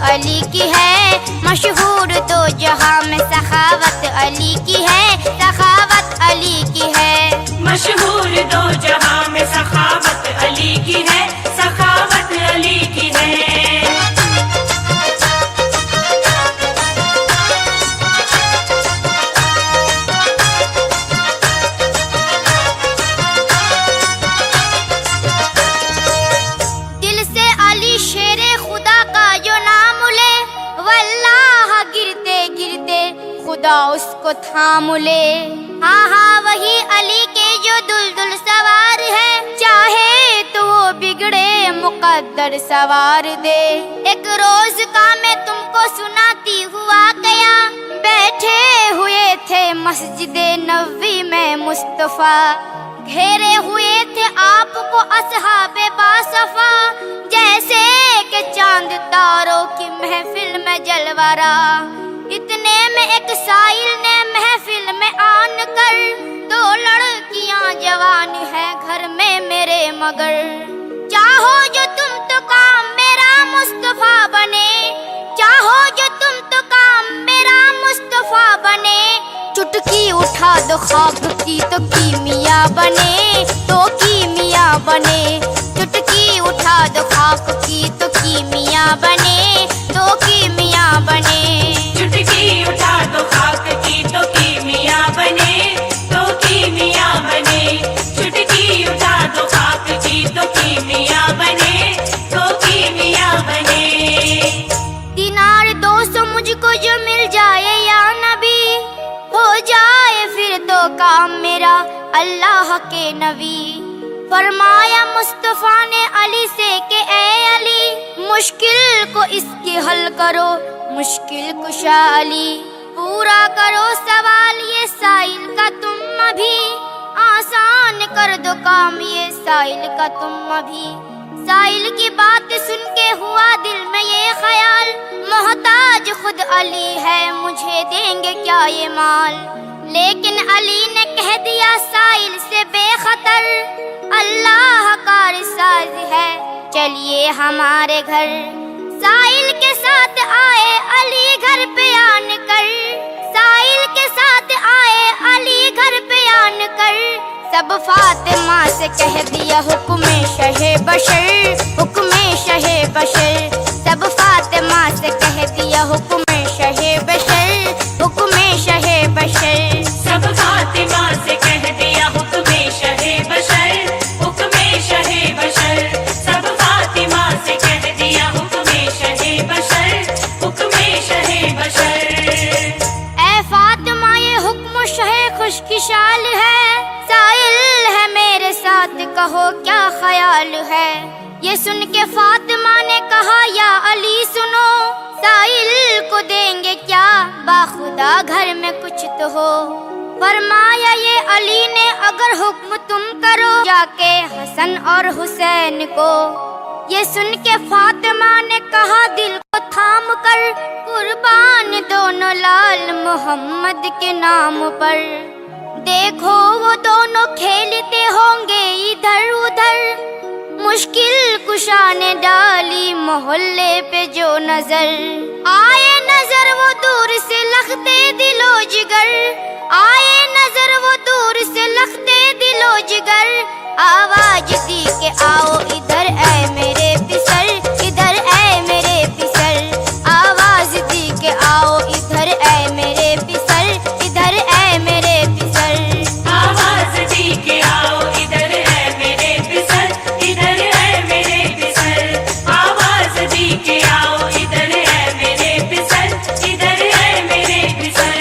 علی کی ہے، مشہور دو جہاں میں سخاوت علی کی ہے، سخاوت علی کی ہے، مشہور دو جہاں میں سخاوت علی کی ہے، سخاوت علی کی ہے۔ دل سے علی شیر خدا کا جو نام لے، واللہ گرتے گرتے خدا اس کو تھام لے۔ ہاں ہاں وہی علی کے جو دلدل سوار ہے، چاہے تو وہ بگڑے مقدر سوار دے۔ ایک روز کا میں تم کو سناتی ہوا گیا، بیٹھے ہوئے تھے مسجد نبوی میں مصطفیٰ، گھیرے ہوئے تھے آپ کو اصحاب باصفا، جیسے کہ چاند تاروں کی محفل میں جلوارا۔ اتنے میں ایک سائل نے محفل میں آن کر، دو لڑکیاں جوان ہے گھر میں میرے مگر، چاہو جو تم تو کام میرا مصطفیٰ بنے، چاہو جو تم تو کام میرا مصطفیٰ بنے، چٹکی اٹھا دو خواب کی تو کیمیا بنے، تو کیمیا بنے، چٹکی اٹھا دو خواب کی تو کیمیا بنے، تو کیمیا بنے۔ چٹکی اٹھا دو خاک کی تو کیمیا بنے، تو کیمیا بنے، چٹکی اٹھا دو خاک کی تو کیمیا بنے، تو کیمیا بنے۔ دینار 200 مجھ کو جو مل جائے یا نبی، ہو جائے پھر تو کام میرا اللہ کے نبی۔ فرمایا مصطفیٰ نے علی سے کہ اے علی، مشکل کو اس کی حل کرو، مشکل کشا علی، پورا کرو سوال یہ سائل کا تم ابھی، آسان کر دو کام یہ سائل کا تم ابھی۔ سائل کی بات سن کے ہوا دل میں یہ خیال، محتاج خود علی ہے مجھے دیں گے کیا یہ مال، لیکن علی نے کہہ دیا سائل سے بے خطر، اللہ کار ساز ہے چلیے ہمارے گھر۔ سائل کے ساتھ آئے علی گھر پہ آن کر، سائل کے ساتھ آئے علی گھر پہ آن کر، سب فاطمہ سے کہہ دیا حکم شہ بشر، حکم شہ بشر، سب فاطمہ سے کہہ دیا حکم شہ بشر، حکم شہ بشر، سب فاطمہ سے کہہ دیا حکم شہ بشر، حکم شہ بشر، سب فاطمہ سے کہہ دیا حکم شہ بشر، حکم شہ بشر۔ اے فاطمہ یہ حکم شہ خوش کی شال ہے، سائل ہے میرے ساتھ کہو کیا خیال ہے۔ یہ سن کے فاطمہ نے کہا یا علی سنو، سائل کو دیں گے کیا باخدا گھر میں کچھ تو ہو۔ فرمایا یہ علی نے اگر حکم تم کرو جا کے حسن اور حسین کو۔ یہ سن کے فاطمہ نے کہا دل کو تھام کر، قربان دونوں لال محمد کے نام پر۔ دیکھو وہ دونوں کھیلتے ہوں گے ادھر ادھر، مشکل کشا نے ڈالی محلے پہ جو نظر، آئے نظر وہ دور سے لختے دل و جگر، آئے نظر وہ دور سے لختے دل و جگر، آواز دی کہ آؤ ادھر اے میرے پسر، ادھر اے میرے پسر، آواز دی کہ آؤ ادھر اے میرے پسر، ادھر اے میرے پسر، آواز دی کہ آؤ ادھر اے میرے پسر، ادھر اے میرے پسر، آواز دی کہ آؤ ادھر اے میرے پسر، ادھر اے میرے پسر۔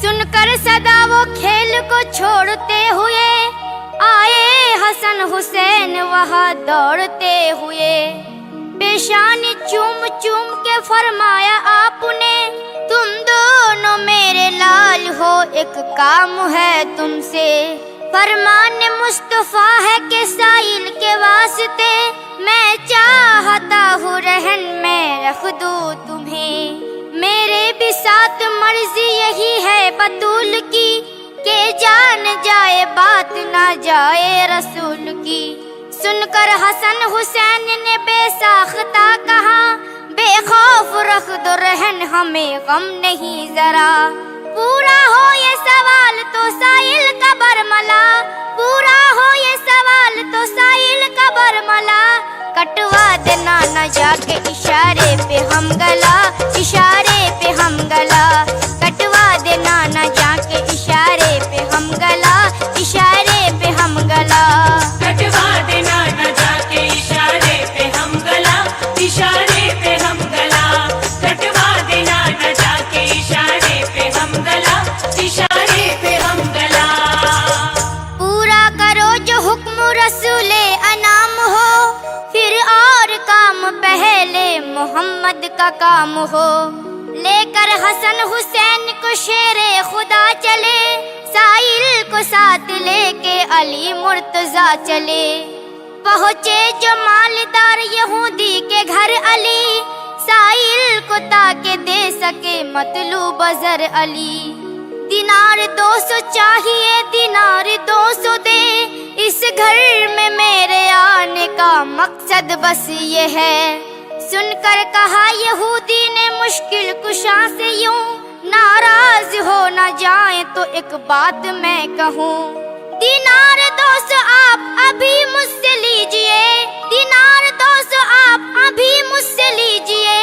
سن کر صدا وہ کھیل کو چھوڑتے ہوئے، آئے حسن حسین وہاں دوڑتے ہوئے، پیشانی چوم چوم کے فرمایا آپ نے، تم دونوں میرے لال ہو ایک کام ہے تم سے۔ فرمان مصطفیٰ ہے کہ سائل کے واسطے، میں چاہتا ہوں رہن میں رکھ دوں تمہیں، میرے بھی ساتھ مرضی یہی ہے بطول کی، کہ جان جائے بات نہ جائے رسول کی۔ سن کر حسن حسین نے بے ساختہ کہا، بے خوف رکھ دو رہن ہمیں غم نہیں ذرا، پورا ہو یہ سوال تو سائل کا برملا، پورا ہو یہ سوال تو سائل کا برملا، کٹوا دینا نہ جا کے اشارے پہ ہم گلا، اشارے پہ ہم گلا، کٹوا دینا نہ جا کے اشارے پہ ہم گلا، اشارے پہ ہم گلا، کٹوا دینا نہ جا کے اشارے پہ ہم گلا، اشارے پہ ہم گلا، کٹوا دینا نہ جا کے اشارے پہ ہم گلا، اشارے پہ ہم گلا۔ پورا کرو جو حکم رسول انعام ہو، پھر اور کام پہلے محمد کا کام ہو، لے کر حسن حسین کو شیر خدا چلے، سائل کو ساتھ لے کے علی مرتضیٰ چلے، پہنچے جو مالدار یہودی کے گھر علی، سائل کو تاکہ دے سکے مطلوب زر علی، دینار 200 چاہیے دینار 200 دے، اس گھر میں میرے آنے کا مقصد بس یہ ہے، سن کر کہا یہودی نے مشکل کشا سے یوں، ناراض ہو نہ جائیں تو ایک بات میں کہوں، دینار 200 آپ ابھی مجھ سے لیجئے، دینار 200 آپ ابھی مجھ سے لیجئے،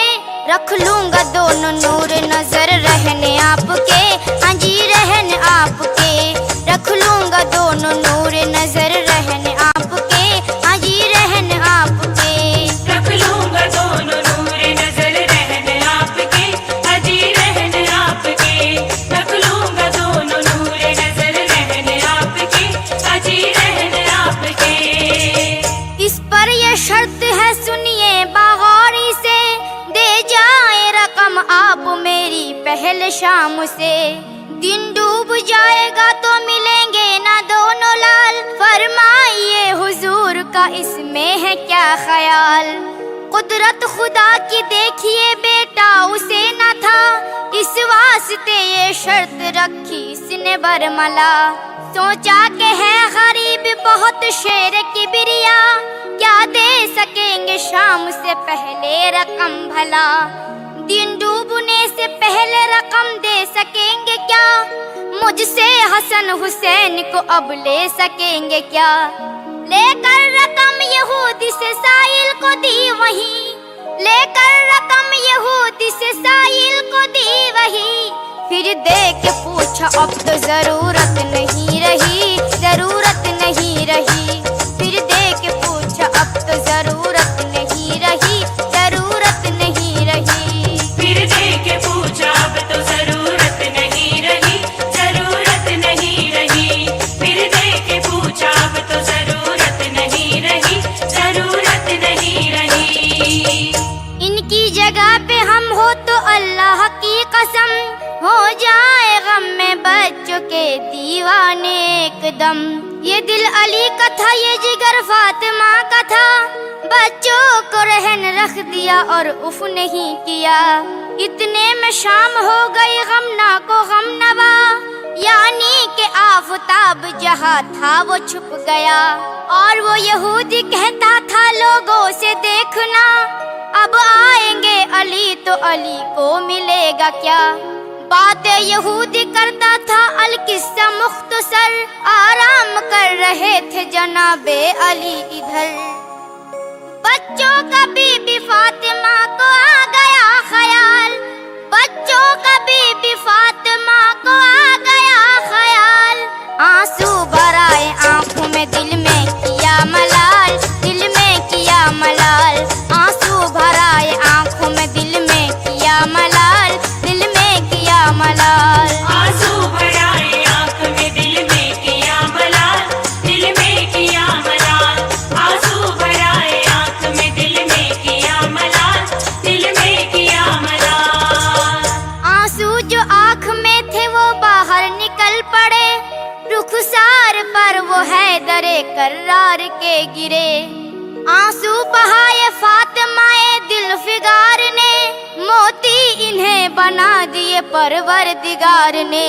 رکھ لوں گا دونوں نور نظر رہنے آپ کے، ہاں جی رہنے آپ کے، رکھ لوں گا دونوں نور نظر رہنے آپ کے، ہاں جی رہنے آپ کے، رکھ لوں گا دونوں نور نظر رہنے آپ کے، اجی رہنے آپ کے، رکھ لوں گا دونوں نور نظر رہنے آپ کے، اجی رہنے آپ کے۔ اس پر یہ شرط ہے سنیے باغوری سے، دے جائے رقم آپ میری پہل شام سے، دن ڈوب جائے گا تو ملیں گے نہ دونوں لال، فرمائیے حضور کا اس میں ہے کیا خیال، قدرت خدا کی دیکھیے بیٹا اسے نہ تھا، اس واسطے یہ شرط رکھی اس نے برملا، سوچا کہ ہے غریب بہت شیر کبریا، کیا دے سکیں گے شام سے پہلے رقم بھلا، دن ڈوبنے سے پہلے رقم دے سکیں گے کیا، مجھ سے حسن حسین کو اب لے سکیں گے کیا، لے کر رقم یہودی سے سائل کو دی وہیں، لے کر رقم یہودی سے سائل کو دی وہیں، پھر دے کے پوچھا اب تو ضرورت نہیں رہی، ضرورت نہیں رہی، پھر دے کے پوچھا اب تو ضرورت نہیں رہی، ضرورت نہیں رہی، پھر دے کے پوچھا اب تو ضرورت نہیں رہی، ضرورت نہیں رہی، پھر دے کے پوچھا اب تو ضرورت نہیں رہی، ضرورت نہیں رہی۔ ان کی جگہ پہ ہم ہو تو اللہ کی قسم، ہو جائے غم میں بچوں کے دیوانے ایک دم، یہ دل علی کا تھا یہ جگر فاطمہ کا تھا، بچوں کو رہن رکھ دیا اور اف نہیں کیا، اتنے میں شام ہو گئی غمنا کو غم نوا، یعنی کہ آفتاب جہاں تھا وہ چھپ گیا، اور وہ یہودی کہتا تھا لوگوں سے دیکھنا، اب آئیں گے علی تو علی کو ملے گا کیا، باتیں یہودی کرتا تھا القصہ مختصر، آرام کر رہے تھے جناب علی ادھر، بچوں کا بی بی فاطمہ کو آ گیا خیال، بچوں کا بی بی فاطمہ کو آ گیا خیال، آنسو بھرائے آنکھوں میں دل میں کیا ملال، دل میں کیا ملال، آنسو بھرائے آنکھوں میں دل میں کیا ملال، دل میں کیا ملال، آنسو بھرائے آنکھ میں دل میں کیا ملال، دل میں کیا ملال، آنسو بھرائے آنکھ میں دل میں کیا ملال، دل میں کیا ملال، آنسو جو آنکھ میں تھے وہ باہر نکل پڑے، رخسار پر وہ حیدر کرار کے گرے، آنسو بہائے فاطمہ دل فگار نے، موتی انہیں بنا دیے پروردگار نے،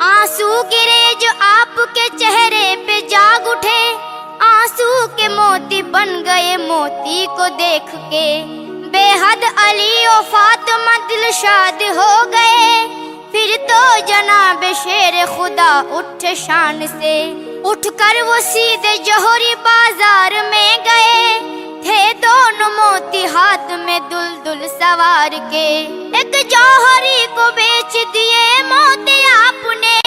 آنسو گرے جو آپ کے چہرے پہ جاگ اٹھے، آنسو کے موتی بن گئے موتی کو دیکھ کے، بے حد علی و فاطمہ دل شاد ہو گئے، پھر تو جناب شیر خدا اٹھ شان سے، اٹھ کر وہ سیدھے جوہری بازار میں گئے، تھے دونوں موتی ہاتھ میں دلدل سوار کے، ایک جوہری کو بیچ دیے موتی آپ نے،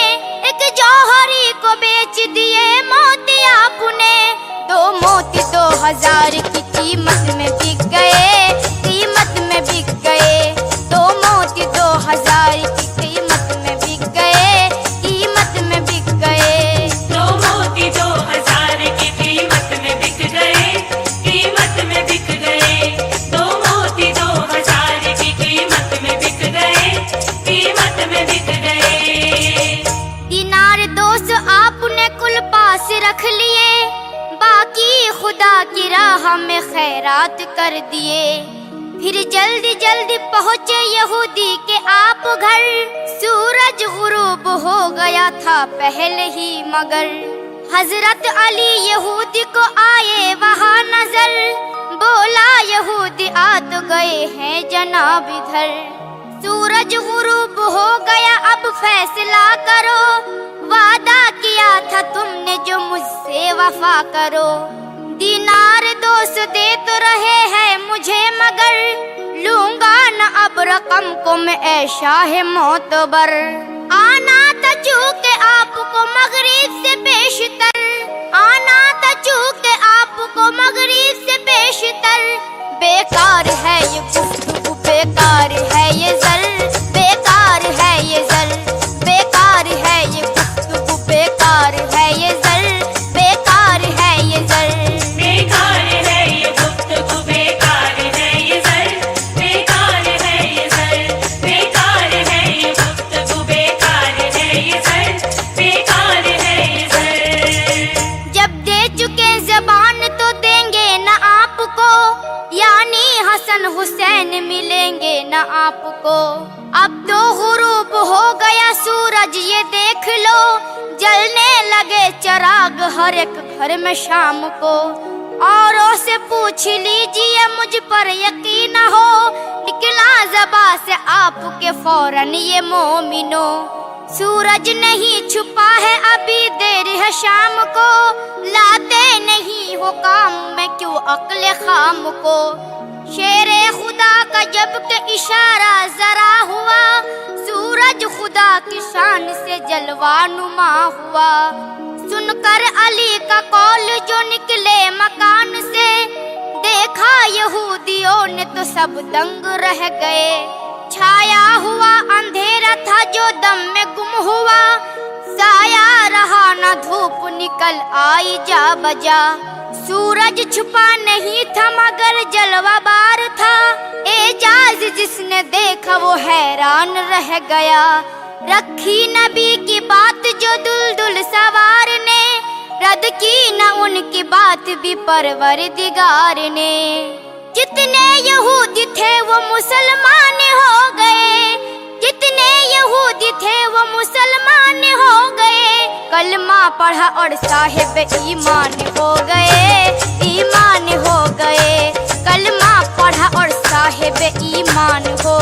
ایک جوہری کو بیچ دیے موتی آپ نے، دو موتی 2000 کی قیمت میں بک گئے، قیمت میں بک گئے، دو موتی 2000 کی قیمت میں بک گئے، قیمت میں بک گئے، دو موتی 2000 کی قیمت میں بک گئے، قیمت میں بک گئے، دو موتی 2000 کی قیمت میں بک گئے، قیمت میں بک گئے۔ دینار 200 آپ نے کل پاس رکھ لیے، باقی خدا کی راہ میں خیرات کر دیے، پھر جلدی جلدی پہنچے یہودی کے آپ گھر، سورج غروب ہو گیا تھا پہلے ہی مگر، حضرت علی یہودی کو آئے وہاں نظر، بولا یہودی آ تو گئے ہیں جناب ادھر، سورج غروب ہو گیا اب فیصلہ کرو، وعدہ کیا تھا تم نے جو مجھ سے وفا کرو، دینار 200 دے تو رہے ہیں مجھے مگر، لوں گا نہ اب رقم کو میں اے شاہ معتبر، آنا تھا چونکہ آپ کو مغرب سے بیشتر، آنا تھا چونکہ آپ کو مغرب سے بیشتر، بیکار ہے یہ گفتگو بیکار ہے یہ زر، بیکار ہے یہ زر، بیکار ہے یہ گفتگو بیکار ہے یہ زر، بیکار ہے یہ زر، بیکار ہے یہ گفتگو بیکار ہے یہ زر، بیکار ہے یہ زر، بیکار ہے یہ گفتگو بیکار ہے یہ زر، بیکار ہے یہ زر۔ جب دے چکے زبان تو دیں گے نہ آپ کو، یعنی حسن حسین ملیں گے نہ آپ کو، اب تو غروب ہو گیا سورج یہ دیکھ لو، جلنے لگے چراغ ہر ایک گھر میں شام کو، اوروں سے پوچھ لیجئے مجھ پر یقین ہو، نکلا زباں سے آپ کے فوراً یہ مومنو، سورج نہیں چھپا ہے ابھی دیر ہے شام کو، لاتے نہیں ہو کام میں کیوں عقل خام کو، شیر خدا کا جب کہ اشارہ ذرا ہوا، سورج خدا کی شان سے جلوہ نما ہوا، سن کر علی کا قول جو نکلے مکان سے، دیکھا یہودیوں نے تو سب دنگ رہ گئے، چھایا ہوا اندھیرا تھا جو دم میں گم ہوا، سایہ رہا نہ دھوپ نکل آئی جا بجا، سورج چھپا نہیں تھا مگر جلوہ بار تھا، اعجاز جس نے دیکھا وہ حیران رہ گیا، رکھی نبی کی بات جو دلدل سوار نے، رد کی نہ ان کی بات بھی پروردگار نے، جتنے یہودی تھے وہ مسلمان ہو گئے، جتنے یہودی تھے وہ مسلمان ہو گئے، کلمہ پڑھا اور صاحب ایمان ہو گئے، ایمان ہو گئے، کلمہ پڑھا اور صاحب ایمان ہو